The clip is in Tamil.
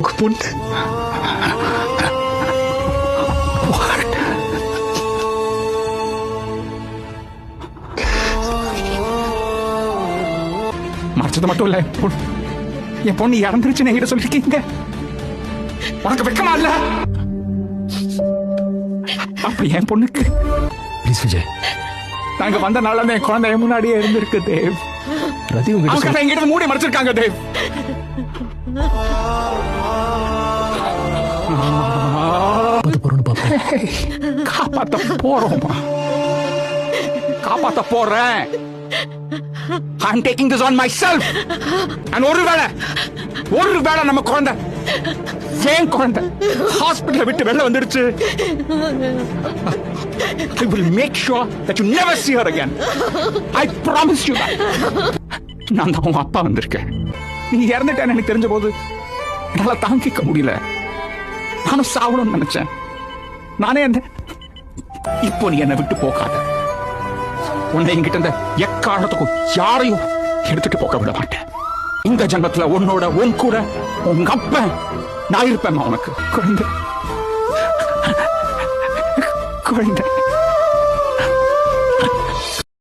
பொண்ணு மறைச்சது மட்டும் இல்ல, என் பொண்ணு இறந்துருச்சுன்னு என்கிட்ட சொல்லிருக்கீங்க. உனக்கு வெக்கமா இல்ல? அப்படி என் பொண்ணுக்கு ப்ளீஸ் விஜய், நாங்க வந்த நாள் அந்த என் குழந்தை முன்னாடியே இருந்திருக்கு தேவ். ரதி அவங்க எங்கிட்ட மூடி மறைச்சிருக்காங்க தேவ். காப்பாத்த போறோமா? காப்பாத்த போறேன். I'm taking this on myself. And ஒருவேளை நம்ம குழந்தை ஏன் குழந்தை ஹாஸ்பிடலை விட்டு வெளில வந்துடுச்சு, I will make sure that you never see her again. I promise you that. நான் தான் உன் அப்பா வந்திருக்கேன். நீ இறந்துட்டேன்னு எனக்கு தெரிஞ்ச போது என்னால தாங்கிக்க முடியல. நானும் சாவணும்னு நினைச்சேன். நானே அந்த இப்போ நீ என்னை விட்டு போகாத. உன்னை என்கிட்ட இருந்த எக்காரணத்துக்கும் யாரையும் எடுத்துட்டு போக விட மாட்டேன். இந்த ஜன்மத்துல உன்னோட உன் கூட உங்க அப்பன் நான் இருப்பேன். உனக்கு குழந்தை